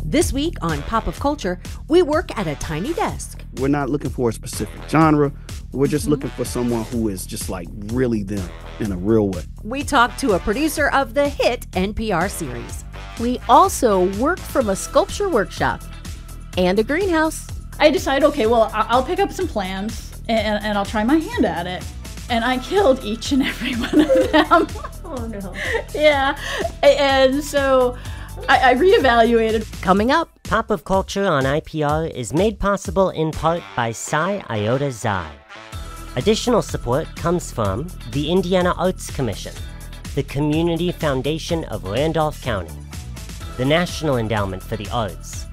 This week on Pop of Culture, we work at a tiny desk. We're not looking for a specific genre. We're just looking for someone who is just like really them in a real way. We talk to a producer of the hit NPR series. We also work from a sculpture workshop and a greenhouse. I decided, okay, well, I'll pick up some plants and I'll try my hand at it. And I killed each and every one of them. Oh, no. Yeah. And so I reevaluated. Coming up, Pop of Culture on IPR is made possible in part by Psi Iota Xi. Additional support comes from the Indiana Arts Commission, the Community Foundation of Randolph County, the National Endowment for the Arts,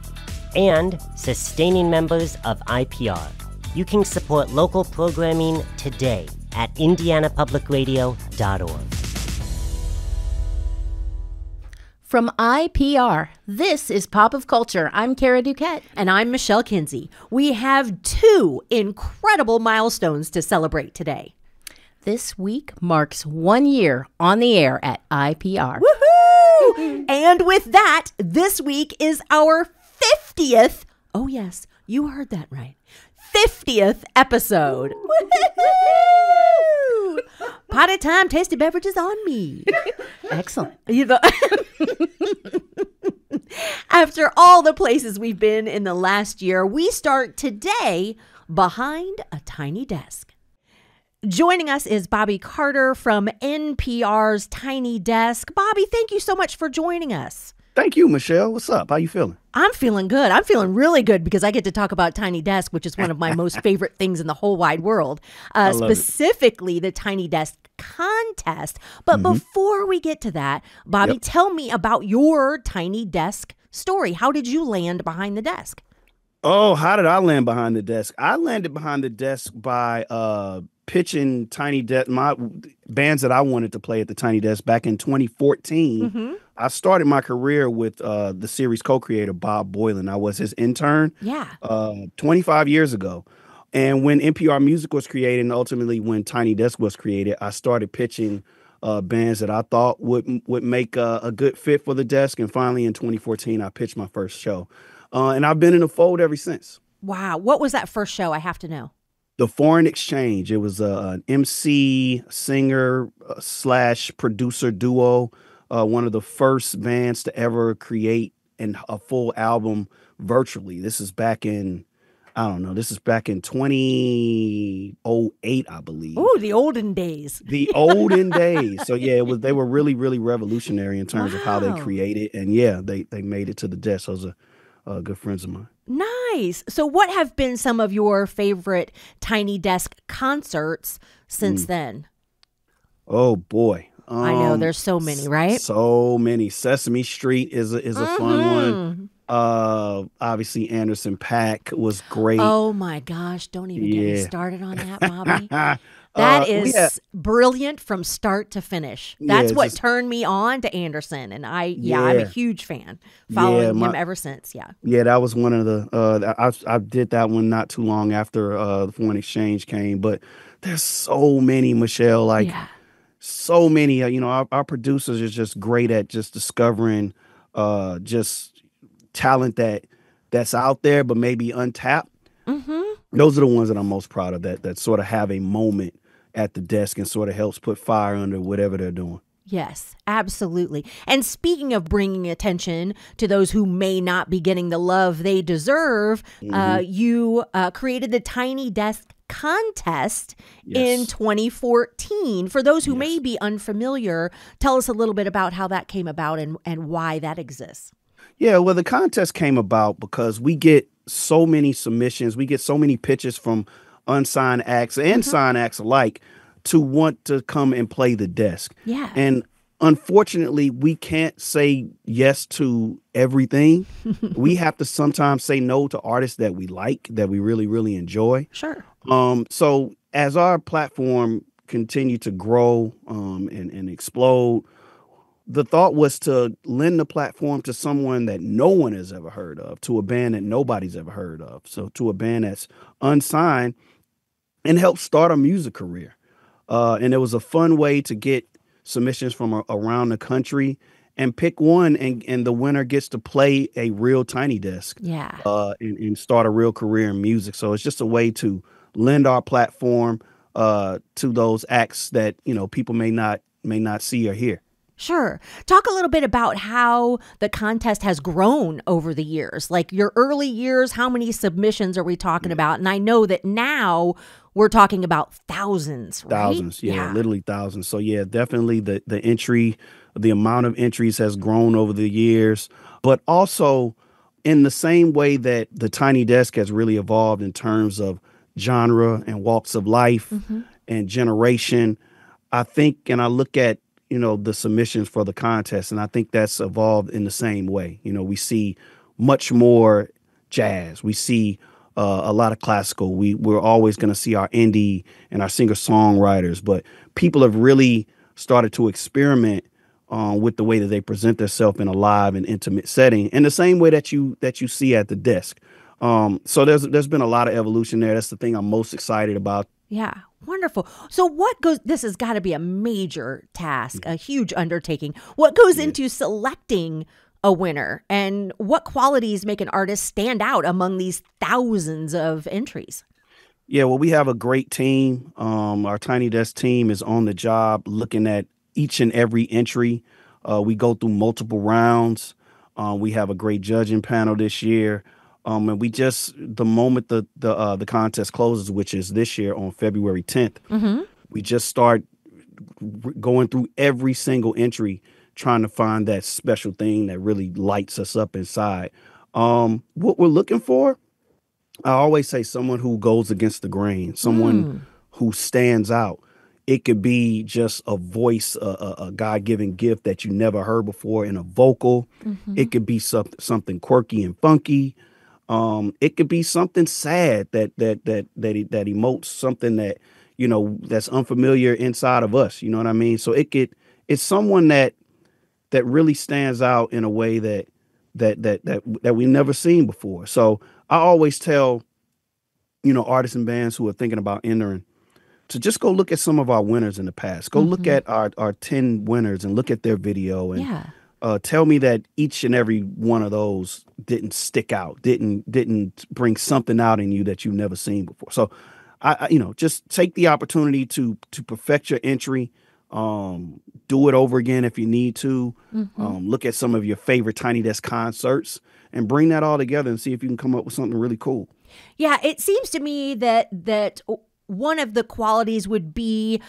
and sustaining members of IPR. You can support local programming today at indianapublicradio.org. from IPR, this is Pop of Culture. I'm Kara DuQuette. And I'm Michelle Kinsey. We have two incredible milestones to celebrate today. This week marks 1 year on the air at IPR. Woohoo! And with that, this week is our 50th, oh yes, you heard that right, 50th episode. Woohoo! Party time, tasty beverages on me. Excellent. After all the places we've been in the last year, we start today behind a tiny desk. Joining us is Bobby Carter from NPR's Tiny Desk. Bobby, thank you so much for joining us. Thank you, Michelle. What's up? How you feeling? I'm feeling good. I'm feeling really good because I get to talk about Tiny Desk, which is one of my most favorite things in the whole wide world, specifically the Tiny Desk contest. But before we get to that, Bobby, tell me about your Tiny Desk story. How did you land behind the desk? Oh, how did I land behind the desk? I landed behind the desk by pitching Tiny Desk, my bands that I wanted to play at the Tiny Desk back in 2014. I started my career with the series co-creator Bob Boylan. I was his intern 25 years ago. And when NPR Music was created and ultimately when Tiny Desk was created, I started pitching bands that I thought would make a good fit for the desk. And finally in 2014, I pitched my first show. And I've been in the fold ever since. Wow. What was that first show? I have to know. The Foreign Exchange. It was an MC, singer / producer duo. One of the first bands to ever create a full album virtually. This is back in, this is back in 2008, I believe. Oh, the olden days. The olden days. So yeah, they were really, really revolutionary in terms of how they created. And yeah, they made it to the desk. Those are good friends of mine. Nice. So what have been some of your favorite Tiny Desk concerts since then? Oh boy. I know there's so many, right? So many. Sesame Street is a fun one. Obviously Anderson .Paak was great. Oh my gosh, don't even get me started on that, Bobby. That is brilliant from start to finish. That's what turned me on to Anderson, and I'm a huge fan, following him ever since. Yeah, that was one of the I did that one not too long after the Foreign Exchange came, but there's so many, Michelle, so many. Our producers are just great at just discovering just talent that's out there but maybe untapped. Those are the ones that I'm most proud of, that sort of have a moment at the desk and sort of helps put fire under whatever they're doing. Yes, absolutely. And speaking of bringing attention to those who may not be getting the love they deserve, you created the Tiny Desk contest in 2014. For those who may be unfamiliar, tell us a little bit about how that came about and why that exists. Yeah, well, the contest came about because we get so many submissions. We get so many pitches from unsigned acts and signed acts alike to want to come and play the desk. Yeah. And unfortunately, we can't say yes to everything. We have to sometimes say no to artists that we like, that we really, really enjoy. Sure. So as our platform continued to grow and explode, the thought was to lend the platform to someone that no one has ever heard of, to a band that nobody's ever heard of. So to a band that's unsigned and help start a music career. And it was a fun way to get submissions from around the country and pick one, and the winner gets to play a real tiny desk. Yeah. And start a real career in music. So it's just a way to lend our platform to those acts that, people may not see or hear. Sure. Talk a little bit about how the contest has grown over the years, like your early years. How many submissions are we talking about? And I know that now we're talking about thousands, right? Thousands, literally thousands. So yeah, definitely the amount of entries has grown over the years, but also in the same way that the tiny desk has really evolved in terms of genre and walks of life and generation. I think, and I look at, the submissions for the contest, and I think that's evolved in the same way. We see much more jazz. We see a lot of classical. We're always going to see our indie and our singer-songwriters, but people have really started to experiment with the way that they present themselves in a live and intimate setting, in the same way that you see at the desk. So there's been a lot of evolution there. That's the thing I'm most excited about. Yeah. Wonderful. So this has got to be a major task, a huge undertaking. What goes into selecting a winner, and what qualities make an artist stand out among these thousands of entries? Yeah, well, we have a great team. Our Tiny Desk team is on the job looking at each and every entry. We go through multiple rounds. We have a great judging panel this year. And we just, the moment the contest closes, which is this year on February 10th, we just start going through every single entry, trying to find that special thing that really lights us up inside. What we're looking for, I always say someone who goes against the grain, someone who stands out. It could be just a voice, a God-given gift that you never heard before in a vocal. It could be something quirky and funky. It could be something sad that emotes something that, that's unfamiliar inside of us. You know what I mean? So it's someone that really stands out in a way that we never seen before. So I always tell, artists and bands who are thinking about entering to just go look at some of our winners in the past. Go look at our 10 winners and look at their video and tell me that each and every one of those didn't stick out, didn't bring something out in you that you've never seen before. So I just take the opportunity to perfect your entry. Do it over again if you need to. Look at some of your favorite Tiny Desk concerts and bring that all together and see if you can come up with something really cool. Yeah, it seems to me that one of the qualities would be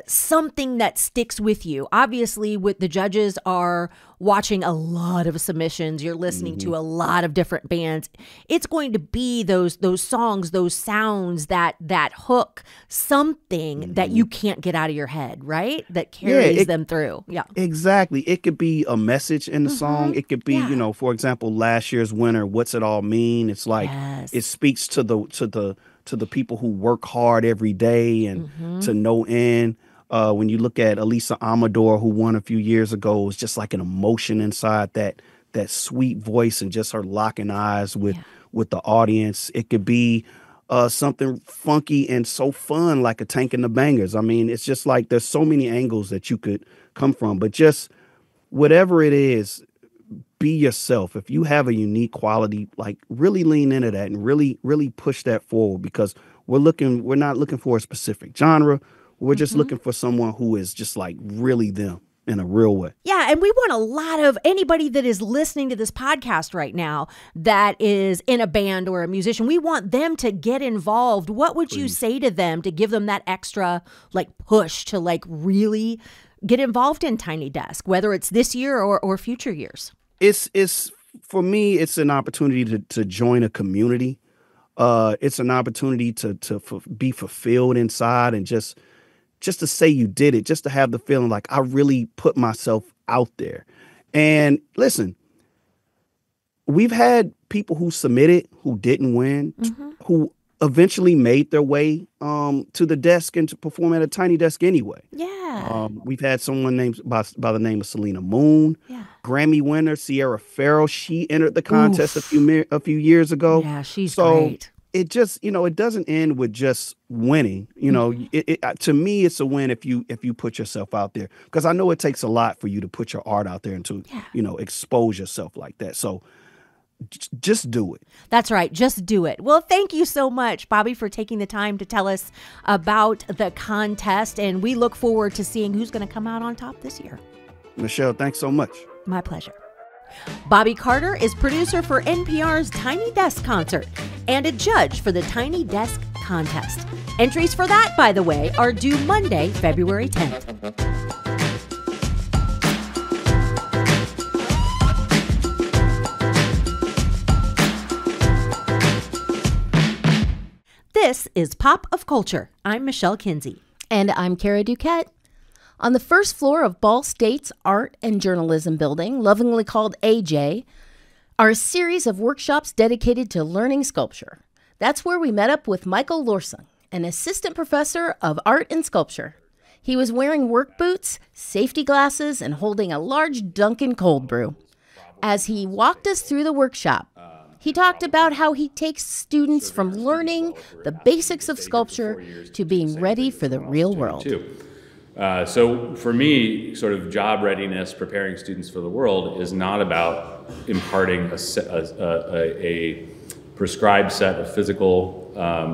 something that sticks with you. Obviously, with the judges are watching a lot of submissions, you're listening to a lot of different bands. It's going to be those songs, those sounds, that hook, something that you can't get out of your head, right? That carries them through. Yeah, exactly. It could be a message in the song. It could be, for example, last year's winner, "What's It All Mean?" It's like it speaks to the people who work hard every day and to no end. When you look at Elisa Amador, who won a few years ago, it was just like an emotion inside that sweet voice and just her locking eyes with the audience. It could be something funky and so fun, like a Tank and the Bangers. I mean, it's just like there's so many angles that you could come from, but just whatever it is, be yourself. If you have a unique quality, like really lean into that and really, really push that forward, because we're not looking for a specific genre. We're just looking for someone who is just like really them in a real way. Yeah, and we want a lot of anybody that is listening to this podcast right now that is in a band or a musician. We want them to get involved. What would you say to them to give them that extra push to really get involved in Tiny Desk, whether it's this year or future years? It's for me, it's an opportunity to join a community. It's an opportunity to be fulfilled inside and just to say you did it, just to have the feeling like I really put myself out there. And listen, we've had people who submitted who didn't win, who eventually made their way to the desk and to perform at a Tiny Desk anyway. Yeah. We've had someone named by the name of Selena Moon, Grammy winner Sierra Farrell. She entered the contest a few years ago. Yeah, she's great. it just, it doesn't end with just winning. To me, it's a win if you put yourself out there, because I know it takes a lot for you to put your art out there and to, expose yourself like that. So just do it. That's right. Just do it. Well, thank you so much, Bobby, for taking the time to tell us about the contest. And we look forward to seeing who's going to come out on top this year. Michelle, thanks so much. My pleasure. Bobby Carter is producer for NPR's Tiny Desk Concert and a judge for the Tiny Desk Contest. Entries for that, by the way, are due Monday, February 10th. This is Pop of Culture. I'm Michelle Kinsey. And I'm Kara DuQuette. On the first floor of Ball State's Art and Journalism Building, lovingly called AJ, are a series of workshops dedicated to learning sculpture. That's where we met up with Michael Lorsung, an assistant professor of art and sculpture. He was wearing work boots, safety glasses, and holding a large Dunkin' cold brew. As he walked us through the workshop, he talked about how he takes students from learning the basics of sculpture to being ready for the real world. So for me, sort of job readiness, preparing students for the world is not about imparting a prescribed set of physical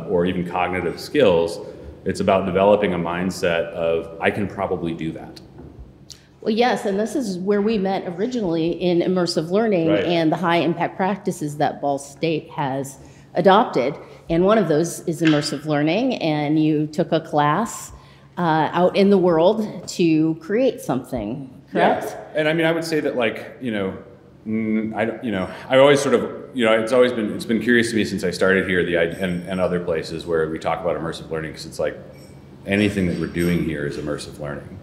or even cognitive skills. It's about developing a mindset of, I can probably do that. Well, yes, and this is where we met originally in immersive learning and the high impact practices that Ball State has adopted. And one of those is immersive learning, and you took a class out in the world to create something, correct? Yeah. And I mean, I would say that, like, I always sort of, it's been curious to me since I started here, and other places where we talk about immersive learning, because it's like anything that we're doing here is immersive learning.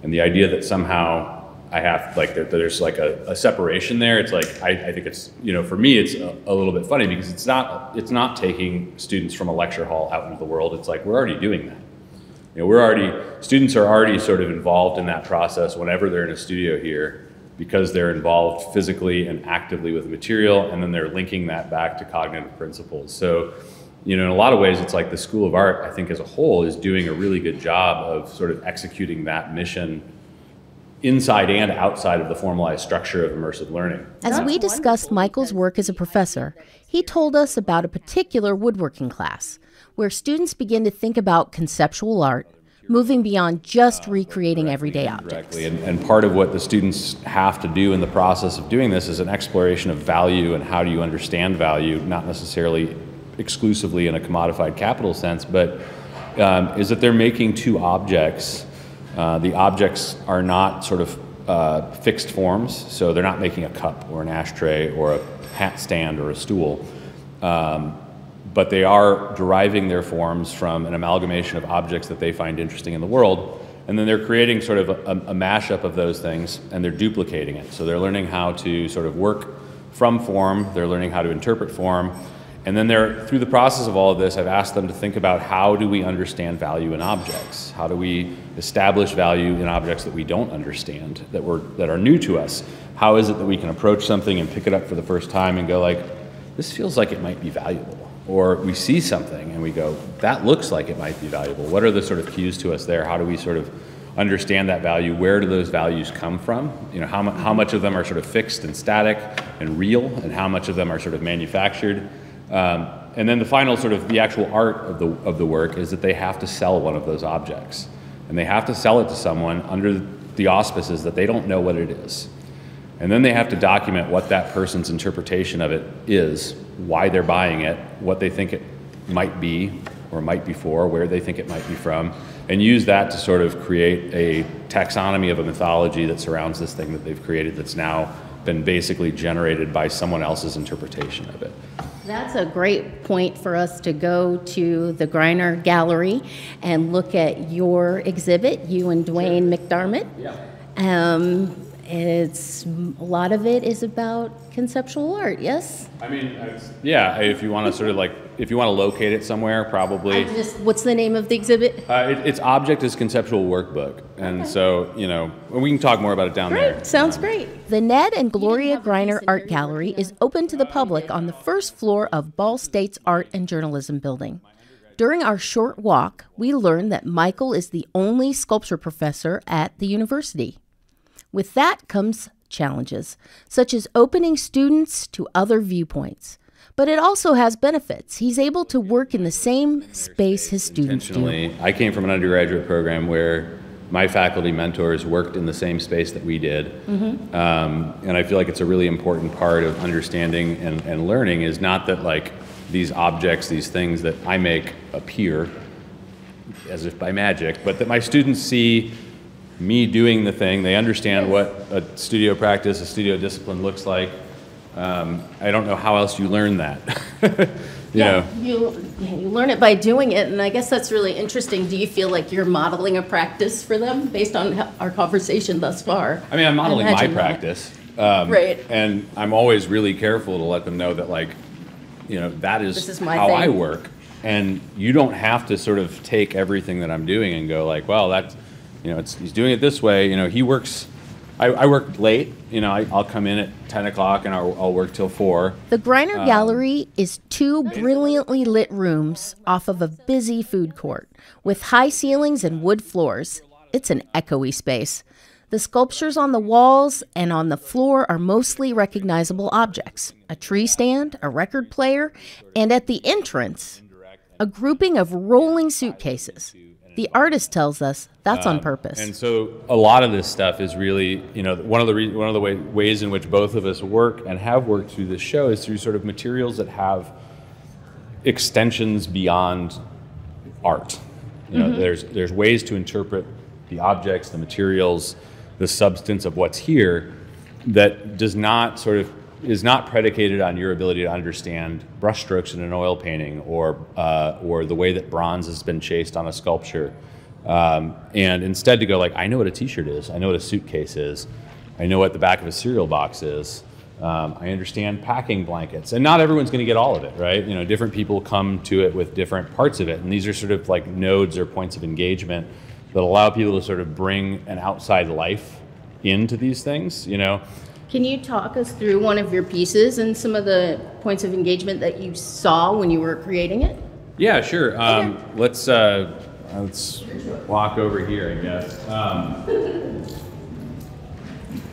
And the idea that somehow I have, like, there's like a separation there, it's like, I think it's, for me, it's a little bit funny, because it's not taking students from a lecture hall out into the world. It's like, we're already doing that. Students are already sort of involved in that process whenever they're in a studio here, because they're involved physically and actively with the material, and then they're linking that back to cognitive principles. So, in a lot of ways, it's like the School of Art, I think as a whole, is doing a really good job of sort of executing that mission inside and outside of the formalized structure of immersive learning. As we discussed Michael's work as a professor, he told us about a particular woodworking class where students begin to think about conceptual art, moving beyond just recreating everyday objects. And part of what the students have to do in the process of doing this is an exploration of value and how do you understand value, not necessarily exclusively in a commodified capital sense, but is that they're making two objects. The objects are not sort of fixed forms, so they're not making a cup or an ashtray or a hat stand or a stool, but they are deriving their forms from an amalgamation of objects that they find interesting in the world, and then they're creating sort of a mashup of those things, and they're duplicating it. So they're learning how to sort of work from form, they're learning how to interpret form, and then through the process of all of this, I've asked them to think about, how do we understand value in objects? How do we establish value in objects that we don't understand, that are new to us? How is it that we can approach something and pick it up for the first time and go like, this feels like it might be valuable? Or we see something and we go, that looks like it might be valuable. What are the sort of cues to us there? How do we sort of understand that value? Where do those values come from? How much of them are sort of fixed and static and real, and how much of them are sort of manufactured? And then the final sort of the actual art of the work is that they have to sell one of those objects, and they have to sell it to someone under the auspices that they don't know what it is. And then they have to document what that person's interpretation of it is, why they're buying it, what they think it might be or might be for, where they think it might be from, and use that to sort of create a taxonomy of a mythology that surrounds this thing that they've created, that's now been basically generated by someone else's interpretation of it. That's a great point for us to go to the Greiner Gallery and look at your exhibit, you and Dwayne McDermott. Yeah. It's a lot of it is about conceptual art, yes? I mean, yeah, if you want to sort of like, if you want to locate it somewhere, probably. What's the name of the exhibit? Its object is Conceptual Workbook. And so, you know, we can talk more about it down there. Great, sounds great. The Ned and Gloria Greiner Art Gallery is open to the public on the first floor of Ball State's Art and Journalism Building. During our short walk, we learned that Michael is the only sculpture professor at the university. With that comes challenges, such as opening students to other viewpoints. But it also has benefits. He's able to work in the same space his students do. I came from an undergraduate program where my faculty mentors worked in the same space that we did. Mm-hmm. And I feel like it's a really important part of understanding and learning is not that like these objects, these things that I make appear as if by magic, but that my students see me doing the thing. They understand what a studio practice, a studio discipline looks like. I don't know how else you learn that. You learn it by doing it, and I guess that's really interesting. Do you feel like you're modeling a practice for them based on our conversation thus far? I mean, I'm modeling my practice. Right. And I'm always really careful to let them know that, like, you know, that is how I work. And you don't have to sort of take everything that I'm doing and go like, well, that's, you know, he's doing it this way. You know, he works, I work late. You know, I'll come in at 10 o'clock and I'll work till 4. The Greiner Gallery is 2 brilliantly lit rooms off of a busy food court with high ceilings and wood floors. It's an echoey space. The sculptures on the walls and on the floor are mostly recognizable objects. A tree stand, a record player, and at the entrance, a grouping of rolling suitcases. The artist tells us that's on purpose. And so a lot of this stuff is really, you know, one of the ways in which both of us work and have worked through this show is through sort of materials that have extensions beyond art. You know, there's ways to interpret the objects, the materials, the substance of what's here that is not predicated on your ability to understand brushstrokes in an oil painting or the way that bronze has been chased on a sculpture. And instead to go like, I know what a t-shirt is, I know what a suitcase is, I know what the back of a cereal box is, I understand packing blankets. And not everyone's gonna get all of it, right? You know, different people come to it with different parts of it. And these are sort of like nodes or points of engagement that allow people to sort of bring an outside life into these things, you know. Can you talk us through one of your pieces and some of the points of engagement that you saw when you were creating it? Yeah, sure. Let's walk over here, I guess.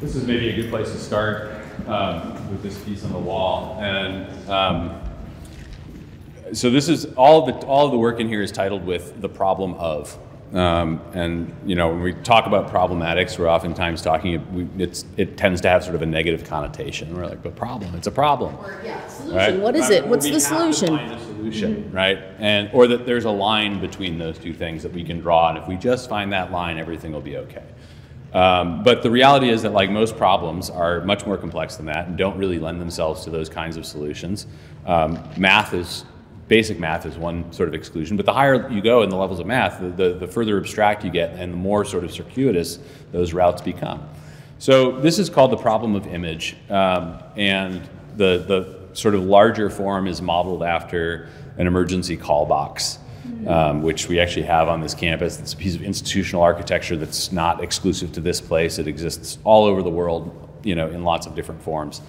This is maybe a good place to start with this piece on the wall. And so this is all of the work in here is titled with the problem of. And you know, when we talk about problematics, we're oftentimes talking. It tends to have sort of a negative connotation. We're like, but problem, it's a problem. Or, solution. Right? What is it? What's the solution? We have to find a solution, right? Or that there's a line between those two things that we can draw, and if we just find that line, everything will be okay. But the reality is that, like most problems, are much more complex than that, and don't really lend themselves to those kinds of solutions. Basic math is one sort of exclusion, but the higher you go in the levels of math, the further abstract you get and the more sort of circuitous those routes become. So this is called the problem of image, and the sort of larger form is modeled after an emergency call box, which we actually have on this campus. It's a piece of institutional architecture that's not exclusive to this place. It exists all over the world, you know, in lots of different forms.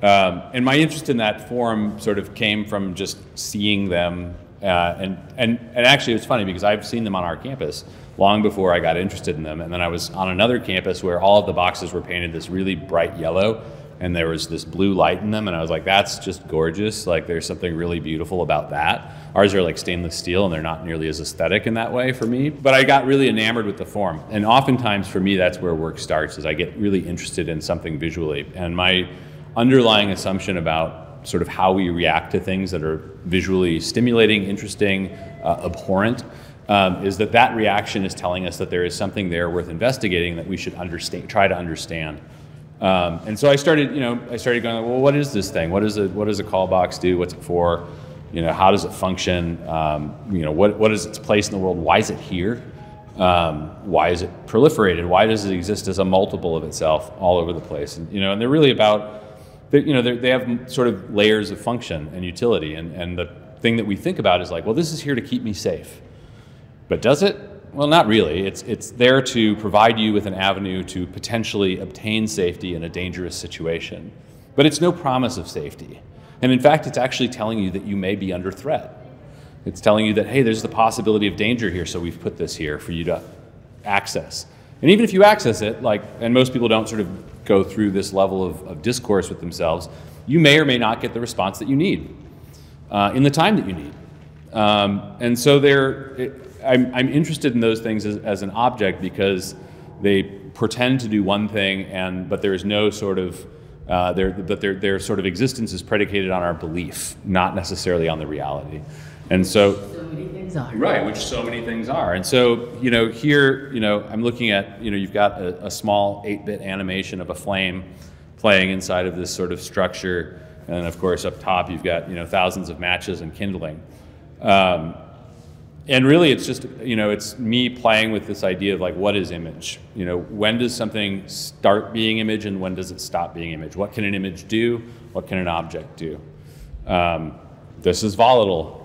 And my interest in that form sort of came from just seeing them, and actually it's funny because I've seen them on our campus long before I got interested in them, and then I was on another campus where all of the boxes were painted this really bright yellow, and there was this blue light in them, and I was like, that's just gorgeous, like there's something really beautiful about that. Ours are like stainless steel, and they're not nearly as aesthetic in that way for me, but I got really enamored with the form, and oftentimes for me that's where work starts, is I get really interested in something visually, and my underlying assumption about sort of how we react to things that are visually stimulating, interesting, abhorrent, is that reaction is telling us that there is something there worth investigating that we should try to understand. And so I started going, well, what is this thing? What does a call box do? What's it for? You know, how does it function? You know, what is its place in the world? Why is it here? Why is it proliferated? Why does it exist as a multiple of itself all over the place? And, and they're really about, they have sort of layers of function and utility. And the thing that we think about is like, well, this is here to keep me safe. But does it? Well, not really. It's there to provide you with an avenue to potentially obtain safety in a dangerous situation. But it's no promise of safety. And in fact, it's actually telling you that you may be under threat. It's telling you that, hey, there's the possibility of danger here, so we've put this here for you to access. And even if you access it, and most people don't sort of go through this level of discourse with themselves, you may or may not get the response that you need in the time that you need. And so I'm interested in those things as an object because they pretend to do one thing, but there is no sort of their sort of existence is predicated on our belief, not necessarily on the reality. And so many things are. Right, which so many things are. And so, here, I'm looking at, you've got a small 8-bit animation of a flame playing inside of this sort of structure. And of course, up top, you've got, thousands of matches and kindling. And really, it's just, it's me playing with this idea of what is image? When does something start being image and when does it stop being image? What can an image do? What can an object do? This is volatile.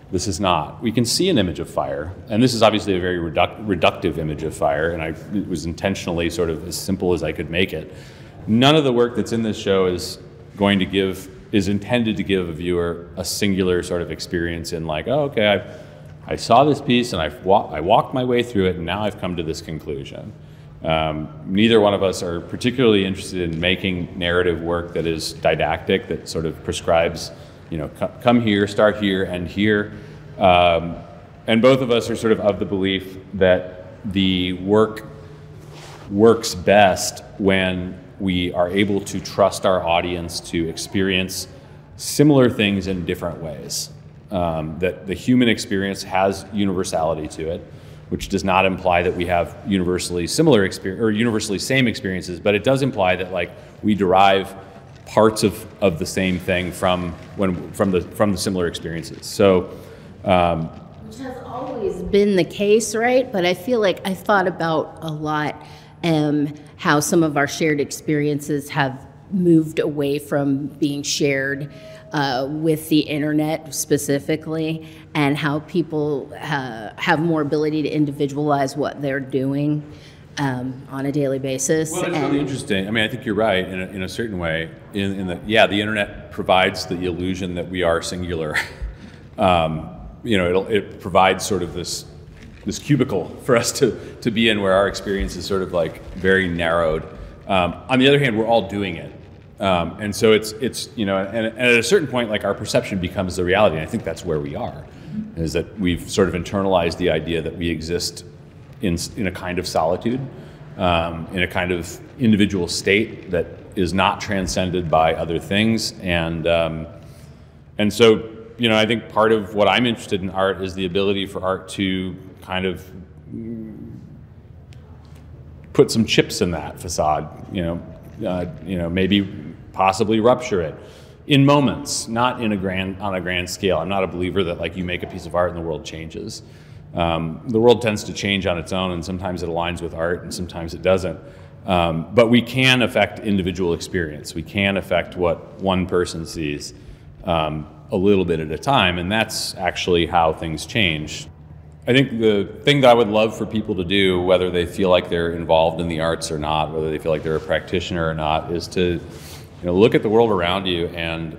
This is not. We can see an image of fire, and this is obviously a very reductive image of fire, and it was intentionally sort of as simple as I could make it. None of the work that's in this show is intended to give a viewer a singular sort of experience in I saw this piece and I walked my way through it, and now I've come to this conclusion. Neither one of us are particularly interested in making narrative work that is didactic, that sort of prescribes come here, start here, and here. And both of us are sort of the belief that the work works best when we are able to trust our audience to experience similar things in different ways. That the human experience has universality to it, which does not imply that we have universally similar or universally same experiences, but it does imply that we derive parts of the same thing from the similar experiences. So, which has always been the case, right? But I feel like I thought about a lot how some of our shared experiences have moved away from being shared with the internet specifically, and how people have more ability to individualize what they're doing on a daily basis. Well, it's really interesting. I mean, I think you're right in a certain way. In that, the internet provides the illusion that we are singular. It provides sort of this cubicle for us to be in, where our experience is sort of very narrowed. On the other hand, we're all doing it, and so it's and at a certain point, our perception becomes the reality. And I think that's where we are, is that we've sort of internalized the idea that we exist in a kind of solitude, in a kind of individual state that is not transcended by other things. And so, I think part of what I'm interested in art is the ability for art to kind of put some chips in that facade, maybe possibly rupture it in moments, not on a grand scale. I'm not a believer that you make a piece of art and the world changes. The world tends to change on its own, and sometimes it aligns with art and sometimes it doesn't. But we can affect individual experience. We can affect what one person sees a little bit at a time, and that's actually how things change. I think the thing that I would love for people to do, whether they feel like they're involved in the arts or not, whether they feel like they're a practitioner or not, is to look at the world around you and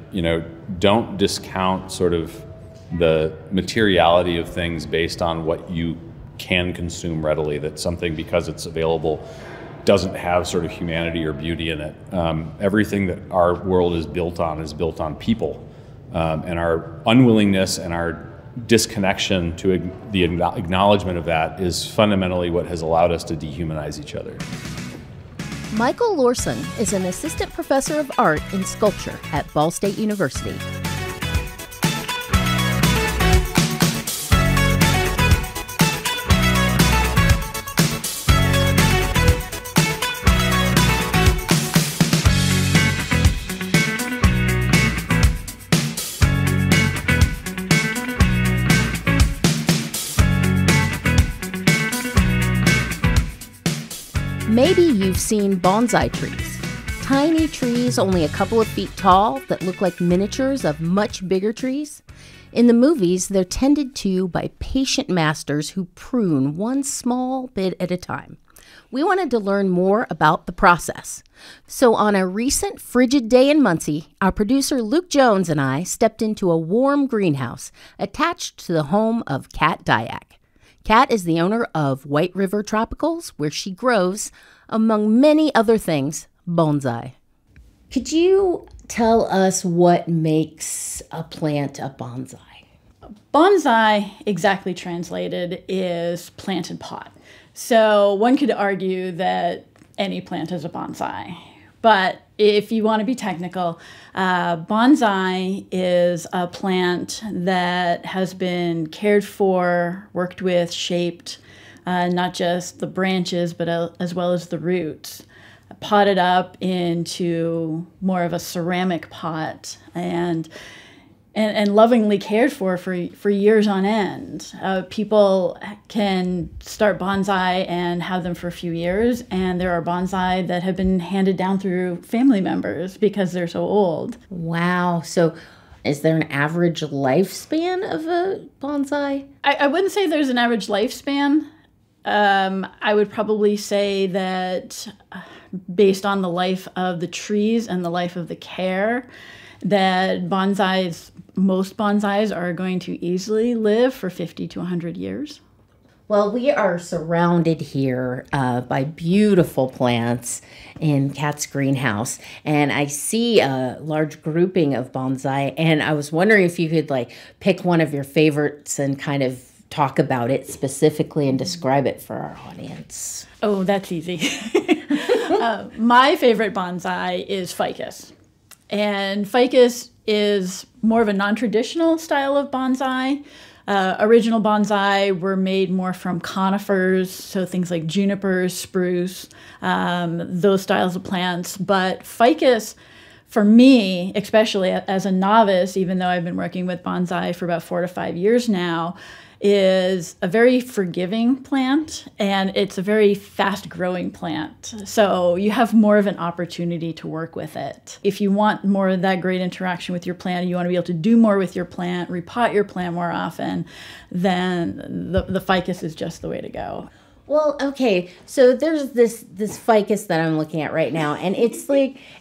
don't discount sort of the materiality of things based on what you can consume readily, that something, because it's available, doesn't have sort of humanity or beauty in it. Everything that our world is built on people, and our unwillingness and our disconnection to the acknowledgement of that is fundamentally what has allowed us to dehumanize each other. Michael Lorsung is an assistant professor of art and sculpture at Ball State University. Maybe you've seen bonsai trees. Tiny trees only a couple of feet tall that look like miniatures of much bigger trees. In the movies, they're tended to by patient masters who prune one small bit at a time. We wanted to learn more about the process. So on a recent frigid day in Muncie, our producer Luke Jones and I stepped into a warm greenhouse attached to the home of Cat Dyeak. Cat is the owner of White River Tropicals, where she grows, among many other things, bonsai. Could you tell us what makes a plant a bonsai? Bonsai, exactly translated, is plant in pot. So one could argue that any plant is a bonsai. But if you want to be technical, bonsai is a plant that has been cared for, worked with, shaped, not just the branches, but as well as the roots, potted up into more of a ceramic pot and lovingly cared for years on end. People can start bonsai and have them for a few years, and there are bonsai that have been handed down through family members because they're so old. Wow. So is there an average lifespan of a bonsai? I wouldn't say there's an average lifespan. I would probably say that based on the life of the trees and the life of the care, that most bonsais are going to easily live for 50 to 100 years. Well, we are surrounded here by beautiful plants in Cat's greenhouse, and I see a large grouping of bonsai, and I was wondering if you could pick one of your favorites and kind of talk about it specifically and describe it for our audience. Oh, that's easy. My favorite bonsai is ficus. And ficus is more of a non-traditional style of bonsai. Original bonsai were made more from conifers, so things like junipers, spruce, those styles of plants. But ficus, for me, especially as a novice, even though I've been working with bonsai for about 4 to 5 years now, is a very forgiving plant, and it's a very fast-growing plant. So you have more of an opportunity to work with it. If you want more of that great interaction with your plant, you want to be able to do more with your plant, repot your plant more often, then the ficus is just the way to go. Well, okay, so there's this ficus that I'm looking at right now, and it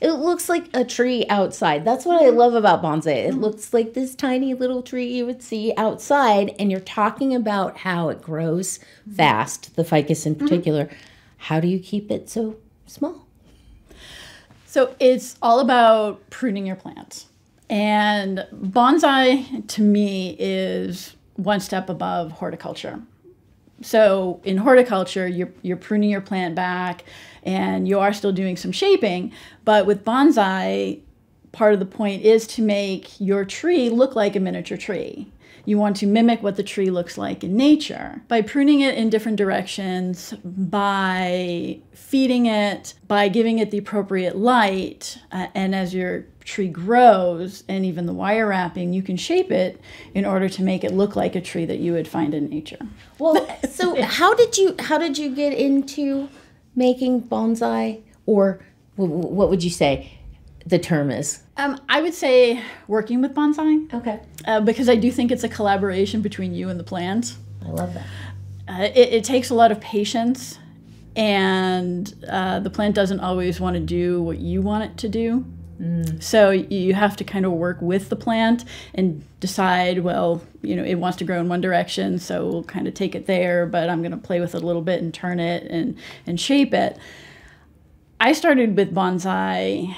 looks like a tree outside. That's what I love about bonsai. It looks like this tiny little tree you would see outside, and you're talking about how it grows fast, the ficus in particular. How do you keep it so small? So it's all about pruning your plants. And bonsai, to me, is one step above horticulture. So in horticulture, you're pruning your plant back and you are still doing some shaping. But with bonsai, part of the point is to make your tree look like a miniature tree. You want to mimic what the tree looks like in nature. By pruning it in different directions, by feeding it, by giving it the appropriate light, and as your tree grows, and even the wire wrapping, you can shape it in order to make it look like a tree that you would find in nature. Well, so how did you get into making bonsai, or what would you say the term is? I would say working with bonsai. Okay. Because I do think it's a collaboration between you and the plant. I love that. It takes a lot of patience, and the plant doesn't always want to do what you want it to do. So you have to kind of work with the plant and decide, well, it wants to grow in one direction, so we'll kind of take it there, but I'm going to play with it a little bit and turn it and shape it. I started with bonsai.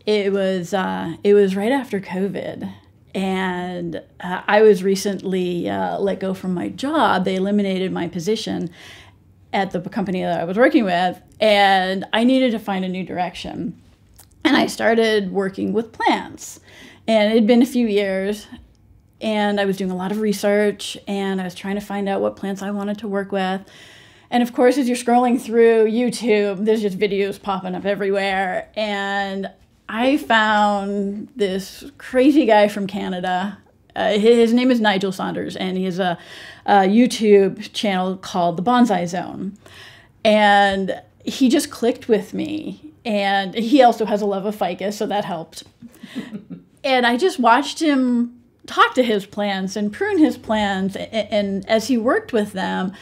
It was right after COVID, and I was recently let go from my job. They eliminated my position at the company that I was working with, and I needed to find a new direction. And I started working with plants, and it had been a few years, and I was doing a lot of research, and I was trying to find out what plants I wanted to work with. And of course, as you're scrolling through YouTube, there's just videos popping up everywhere, and I found this crazy guy from Canada. His name is Nigel Saunders, and he has a YouTube channel called The Bonsai Zone. And he just clicked with me. And he also has a love of ficus, so that helped. And I just watched him talk to his plants and prune his plants. And as he worked with them,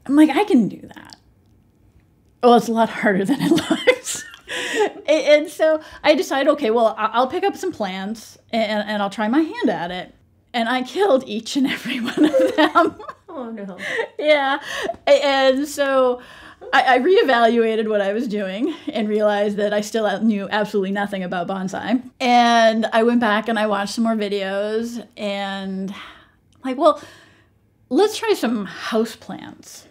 I'm like, I can do that. Well, it's a lot harder than it looks. And so I decided, okay, well, I'll pick up some plants and I'll try my hand at it. And I killed each and every one of them. Oh, no. Yeah. And so I reevaluated what I was doing and realized that I still knew absolutely nothing about bonsai. And I went back and I watched some more videos and like, well, let's try some house plants.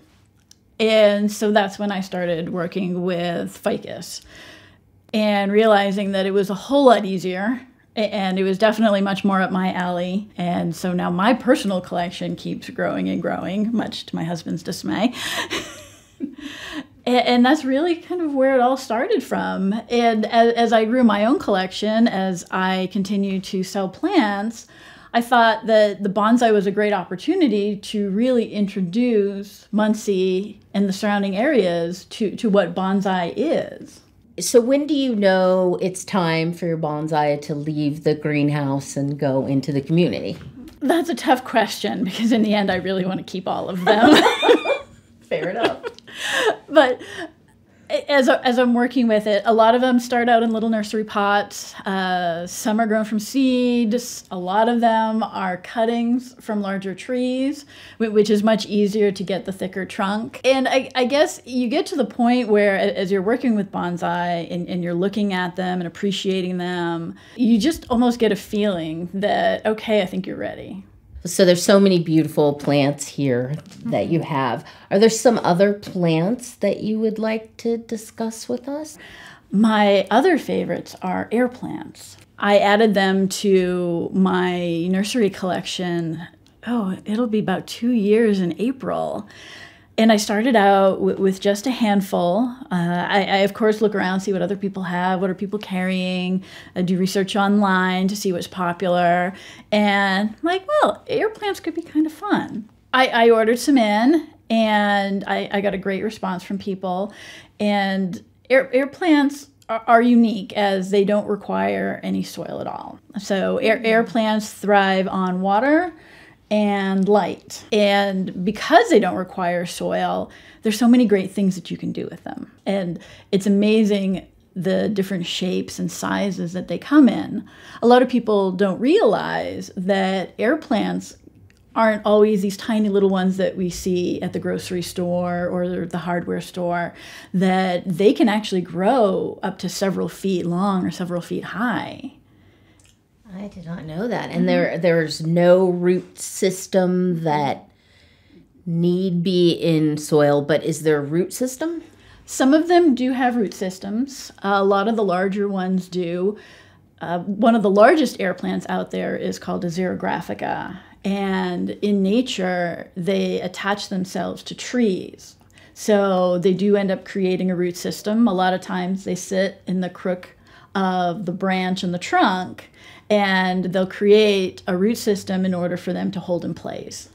And so that's when I started working with ficus and realizing that it was a whole lot easier and it was definitely much more up my alley. And so now my personal collection keeps growing and growing, much to my husband's dismay. And that's really kind of where it all started from. And as I grew my own collection, as I continued to sell plants, I thought that the bonsai was a great opportunity to really introduce Muncie and the surrounding areas to what bonsai is. So when do you know it's time for your bonsai to leave the greenhouse and go into the community? That's a tough question because in the end, I really want to keep all of them. Fair enough. But as I'm working with it, a lot of them start out in little nursery pots. Some are grown from seeds. A lot of them are cuttings from larger trees, which is much easier to get the thicker trunk. And I guess you get to the point where as you're working with bonsai and you're looking at them and appreciating them, you just almost get a feeling that, okay, I think you're ready. So there's so many beautiful plants here that you have. Are there some other plants that you would like to discuss with us? My other favorites are air plants. I added them to my nursery collection, it'll be about 2 years in April. And I started out with just a handful. I, of course, look around, see what other people have, what are people carrying. I do research online to see what's popular. And I'm like, well, air plants could be kind of fun. I ordered some in, and I got a great response from people. And air plants are unique as they don't require any soil at all. So air plants thrive on water and light. And because they don't require soil, there's so many great things that you can do with them. And it's amazing the different shapes and sizes that they come in. A lot of people don't realize that air plants aren't always these tiny little ones that we see at the grocery store or the hardware store, that they can actually grow up to several feet long or several feet high. I did not know that. And there's no root system that need be in soil, but is there a root system? Some of them do have root systems. A lot of the larger ones do. One of the largest air plants out there is called a xerographica. And in nature, they attach themselves to trees. So they do end up creating a root system. A lot of times they sit in the crook of the branch and the trunk, and they'll create a root system in order for them to hold in place.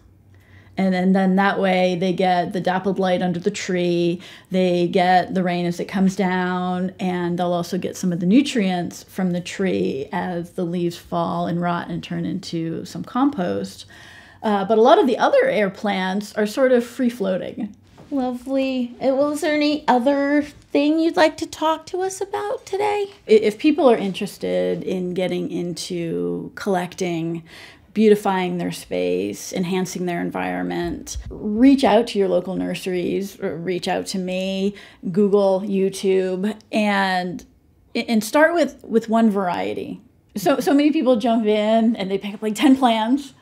And then that way they get the dappled light under the tree, they get the rain as it comes down, and they'll also get some of the nutrients from the tree as the leaves fall and rot and turn into some compost. But a lot of the other air plants are sort of free-floating. Lovely. Well, is there any other thing you'd like to talk to us about today? If people are interested in getting into collecting, beautifying their space, enhancing their environment, reach out to your local nurseries, or reach out to me, Google, YouTube, and start with one variety. So many people jump in and they pick up like 10 plants,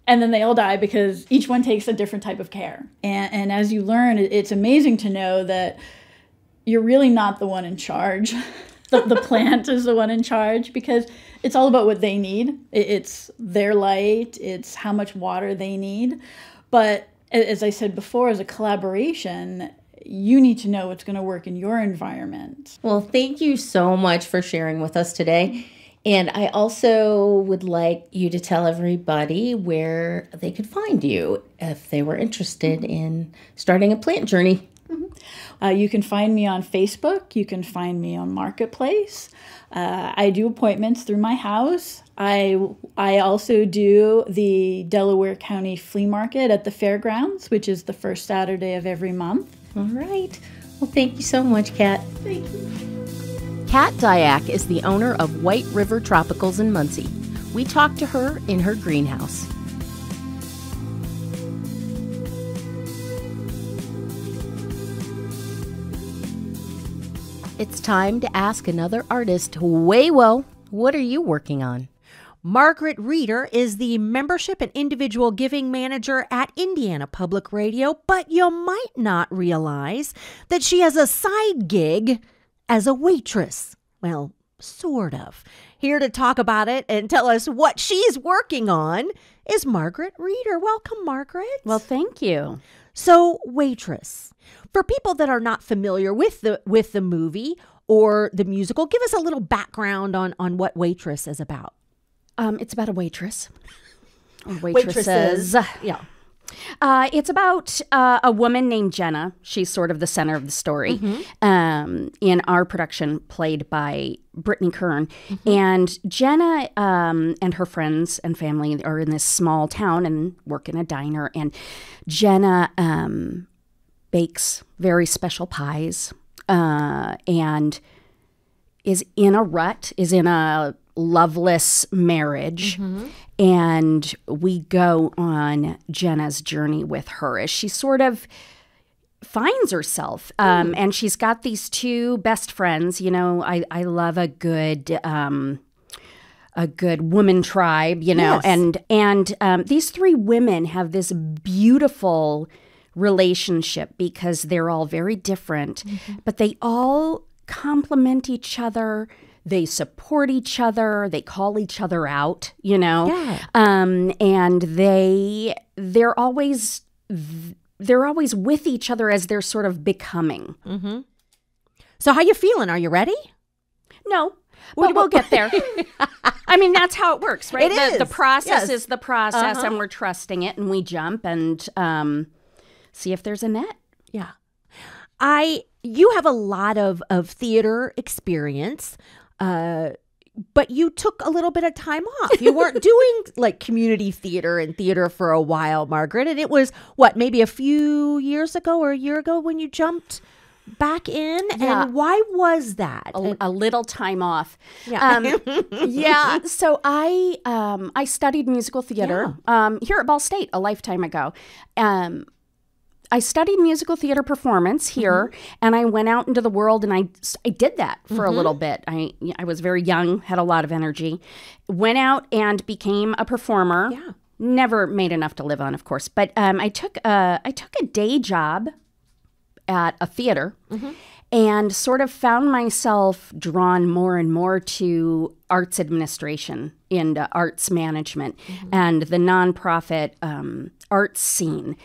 and then they all die because each one takes a different type of care. And as you learn, it's amazing to know that you're really not the one in charge. The plant is the one in charge because it's all about what they need. It's their light. It's how much water they need. But as I said before, as a collaboration, you need to know what's going to work in your environment. Well, thank you so much for sharing with us today. And I also would like you to tell everybody where they could find you if they were interested in starting a plant journey. You can find me on Facebook. You can find me on Marketplace. I do appointments through my house. I also do the Delaware County Flea Market at the fairgrounds, which is the first Saturday of every month. All right. Well, thank you so much, Cat. Thank you. Cat Dyeak is the owner of White River Tropicals in Muncie. We talked to her in her greenhouse. It's time to ask another artist, WAYWO, what are you working on? Margaret Reeder is the membership and individual giving manager at Indiana Public Radio, but you might not realize that she has a side gig as a waitress. Well, sort of. Here to talk about it and tell us what she's working on is Margaret Reeder. Welcome, Margaret. Well, thank you. So, Waitress. For people that are not familiar with the movie or the musical, give us a little background on what Waitress is about. It's about a waitress. Or Waitresses. Yeah. It's about a woman named Jenna. She's sort of the center of the story. In our production, played by Brittany Kern. And Jenna and her friends and family are in this small town and work in a diner. And Jenna bakes very special pies and is in a rut, is in a loveless marriage. And we go on Jenna's journey with her as she sort of finds herself. And she's got these two best friends. You know, I love a good woman tribe, you know, and these three women have this beautiful relationship because they're all very different, but they all complement each other. They support each other. They call each other out, you know, and they're always with each other as they're sort of becoming. So how you feeling? Are you ready? No, we'll get there. I mean, that's how it works, right? It is. The process is the process, and we're trusting it, and we jump and see if there's a net. Yeah. You have a lot of theater experience, but you took a little bit of time off. You weren't doing like community theater and theater for a while, Margaret. And it was, maybe a few years ago or a year ago when you jumped back in? Yeah. And why was that? A little time off. Yeah. So I studied musical theater here at Ball State a lifetime ago. I studied musical theater performance here, and I went out into the world, and I did that for a little bit. I was very young, had a lot of energy, went out and became a performer. Yeah. Never made enough to live on, of course, but I took a day job at a theater and sort of found myself drawn more and more to arts administration and arts management and the nonprofit arts scene.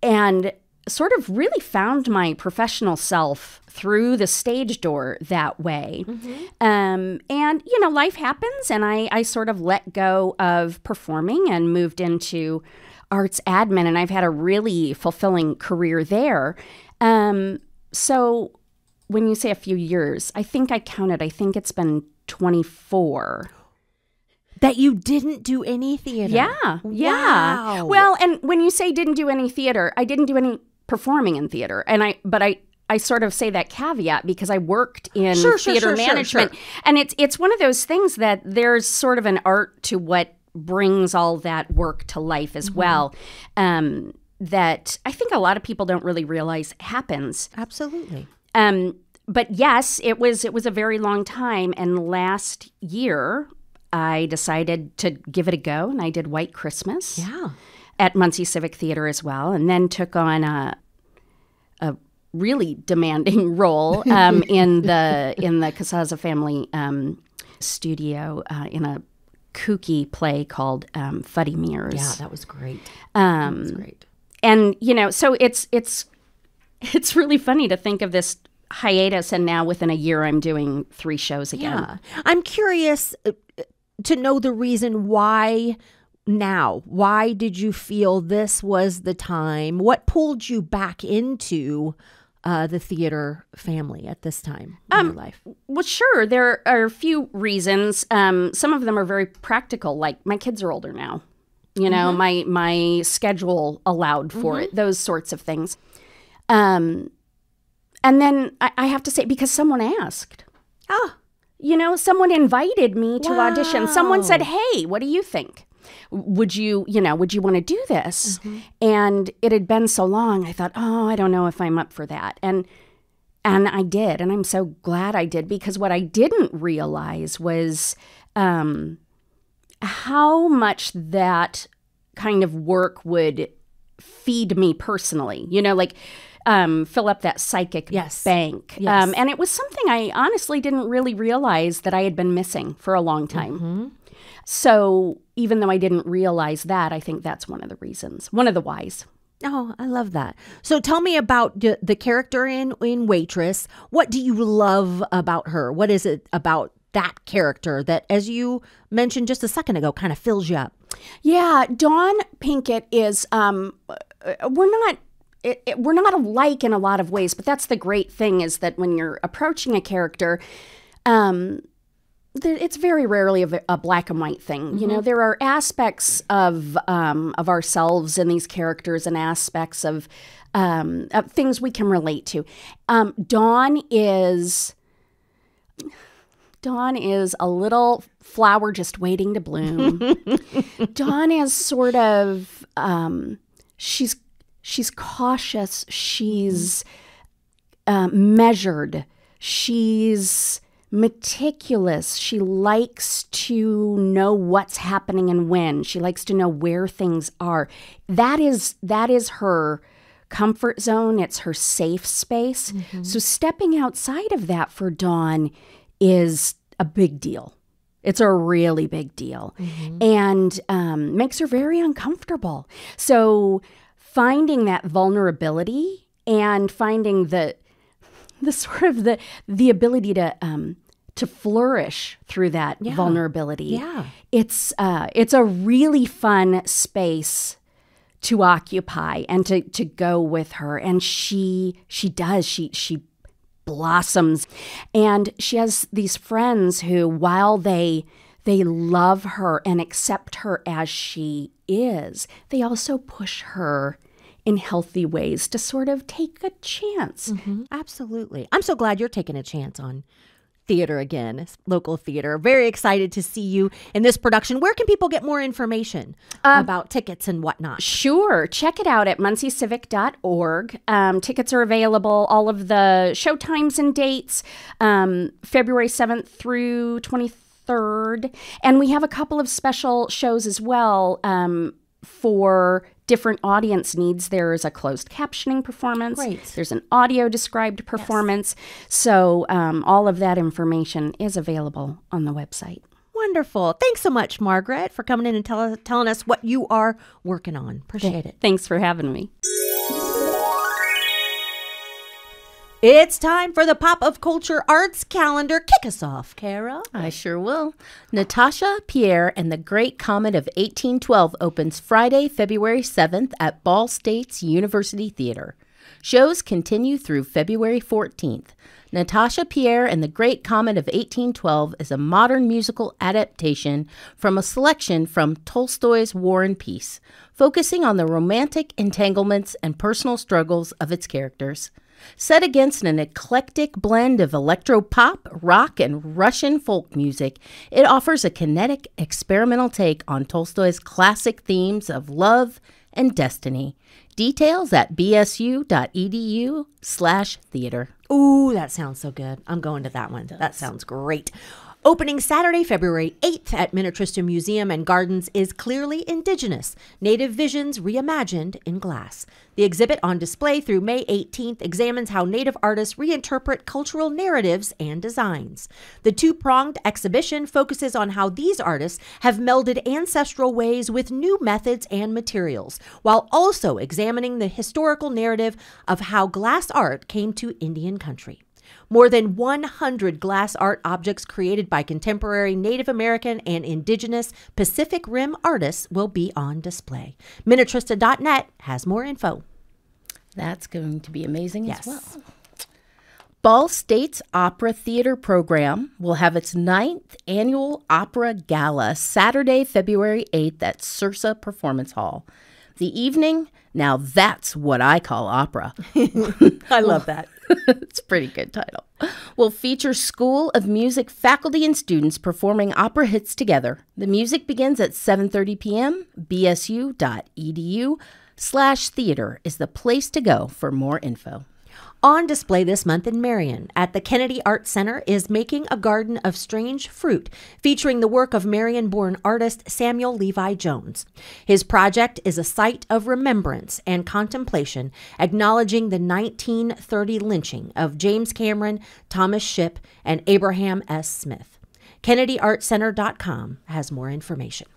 And sort of really found my professional self through the stage door that way. And, you know, life happens, and I sort of let go of performing and moved into arts admin, and I've had a really fulfilling career there. So when you say a few years, I think it's been 24. That you didn't do any theater. Yeah. Wow. Well, and when you say didn't do any theater, I didn't do any performing in theater. And I sort of say that caveat because I worked in theater management. And it's one of those things that there's sort of an art to what brings all that work to life as well. That I think a lot of people don't really realize happens. Absolutely. But yes, it was a very long time. And last year, I decided to give it a go, and I did White Christmas at Muncie Civic Theatre as well, and then took on a really demanding role in the Casaza family studio in a kooky play called Fuddy Mears. Yeah, that was great. That was great. And you know, so it's really funny to think of this hiatus, and now within a year, I'm doing 3 shows again. Yeah, I'm curious to know the reason why now. Why did you feel this was the time? What pulled you back into the theater family at this time in your life? Well, sure. There are a few reasons. Some of them are very practical, like my kids are older now. You know, my schedule allowed for it, those sorts of things. And then I have to say, because someone asked. Oh. You know, someone invited me to audition. Someone said, hey, what do you think? Would you want to do this? And it had been so long, I thought, oh, I don't know if I'm up for that. And I did. And I'm so glad I did, because what I didn't realize was how much that kind of work would feed me personally. You know, like fill up that psychic bank. Yes. And it was something I honestly didn't really realize that I had been missing for a long time. So even though I didn't realize that, I think that's one of the reasons, one of the whys. Oh, I love that. So tell me about the character in Waitress. What do you love about her? What is it about that character that, as you mentioned just a second ago, kind of fills you up? Yeah, Dawn Pinkett is, we're not alike in a lot of ways, but that's the great thing, is that when you're approaching a character, it's very rarely a black and white thing. You know, there are aspects of ourselves in these characters, and aspects of things we can relate to. Dawn is a little flower just waiting to bloom. Dawn is sort of she's cautious. She's measured. She's meticulous. She likes to know what's happening and when. She likes to know where things are. That is her comfort zone. It's her safe space. So stepping outside of that for Dawn is a big deal. It's a really big deal, and makes her very uncomfortable. So finding that vulnerability and finding the sort of the ability to flourish through that vulnerability. Yeah. It's a really fun space to occupy and to go with her. And she blossoms. And she has these friends who, while they love her and accept her as she is, they also push her in healthy ways to sort of take a chance. Absolutely. I'm so glad you're taking a chance on theater again, local theater. Very excited to see you in this production. Where can people get more information about tickets and whatnot? Sure. Check it out at munciecivic.org. Tickets are available, all of the show times and dates, February 7th through 23rd. And we have a couple of special shows as well for different audience needs. There's a closed captioning performance. Great. There's an audio described performance. So all of that information is available on the website. Wonderful. Thanks so much, Margaret, for coming in and telling us what you are working on. Appreciate it. Thanks for having me. It's time for the Pop of Culture Arts Calendar. Kick us off, Kara. I sure will. Natasha, Pierre, and the Great Comet of 1812 opens Friday, February 7th at Ball States University Theater. Shows continue through February 14th. Natasha, Pierre, and the Great Comet of 1812 is a modern musical adaptation from a selection from Tolstoy's War and Peace, focusing on the romantic entanglements and personal struggles of its characters. Set against an eclectic blend of electro-pop, rock, and Russian folk music, it offers a kinetic, experimental take on Tolstoy's classic themes of love and destiny. Details at bsu.edu/theater. Ooh, that sounds so good. I'm going to that one. That sounds great. Opening Saturday, February 8th at Minnetrista Museum and Gardens is Clearly Indigenous, Native Visions Reimagined in Glass. The exhibit, on display through May 18th, examines how Native artists reinterpret cultural narratives and designs. The two-pronged exhibition focuses on how these artists have melded ancestral ways with new methods and materials, while also examining the historical narrative of how glass art came to Indian country. More than 100 glass art objects created by contemporary Native American and Indigenous Pacific Rim artists will be on display. Minnetrista.net has more info. That's going to be amazing Yes. as well. Ball State's Opera Theater program will have its 9th annual Opera Gala Saturday, February 8th at Sursa Performance Hall. The evening, now that's what I call opera. I love that. It's a pretty good title. Will feature School of Music faculty and students performing opera hits together. The music begins at 7:30 p.m. bsu.edu/theater is the place to go for more info. On display this month in Marion at the Kennedy Art Center is Making a Garden of Strange Fruit, featuring the work of Marion-born artist Samuel Levi Jones. His project is a site of remembrance and contemplation, acknowledging the 1930 lynching of James Cameron, Thomas Shipp, and Abraham S. Smith. KennedyArtCenter.com has more information.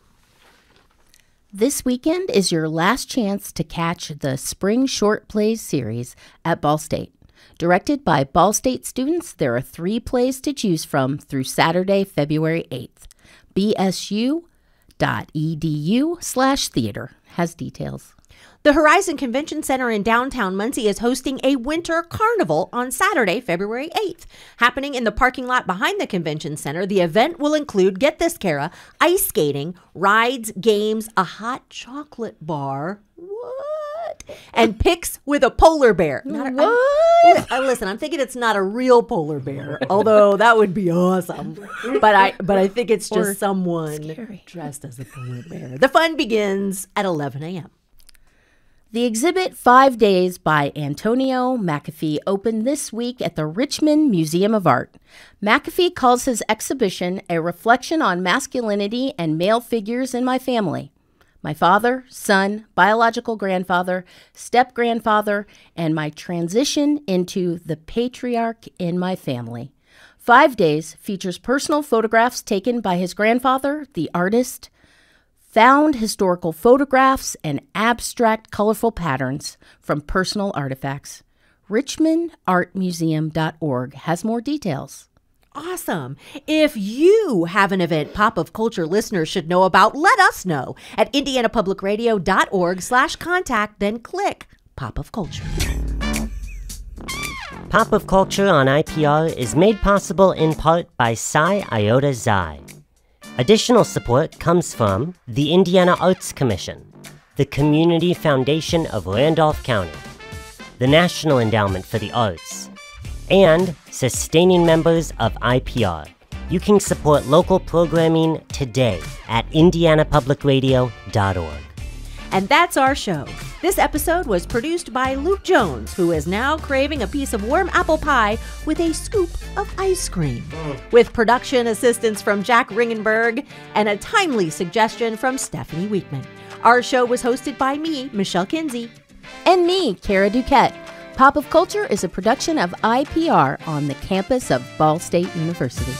This weekend is your last chance to catch the Spring Short Plays series at Ball State. Directed by Ball State students, there are 3 plays to choose from through Saturday, February 8th. bsu.edu/theater has details. The Horizon Convention Center in downtown Muncie is hosting a winter carnival on Saturday, February 8th. Happening in the parking lot behind the convention center, the event will include, get this, Kara, ice skating, rides, games, a hot chocolate bar, what? And pics with a polar bear. Listen, I'm thinking it's not a real polar bear, although that would be awesome. But I think it's just someone dressed as a polar bear. The fun begins at 11 a.m. The exhibit 5 Days by Antonio McAfee opened this week at the Richmond Museum of Art. McAfee calls his exhibition a reflection on masculinity and male figures in my family. My father, son, biological grandfather, step-grandfather, and my transition into the patriarch in my family. 5 Days features personal photographs taken by his grandfather, the artist, found historical photographs, and abstract colorful patterns from personal artifacts. RichmondArtMuseum.org has more details. Awesome. If you have an event Pop of Culture listeners should know about, let us know at indianapublicradio.org/contact, then click Pop of Culture. Pop of Culture on IPR is made possible in part by Psi Iota Xi. Additional support comes from the Indiana Arts Commission, the Community Foundation of Randolph County, the National Endowment for the Arts, and sustaining members of IPR. You can support local programming today at indianapublicradio.org. And that's our show. This episode was produced by Luke Jones, who is now craving a piece of warm apple pie with a scoop of ice cream. With production assistance from Jack Ringenberg and a timely suggestion from Stephanie Weekman. Our show was hosted by me, Michelle Kinsey. And me, Kara DuQuette. Pop of Culture is a production of IPR on the campus of Ball State University.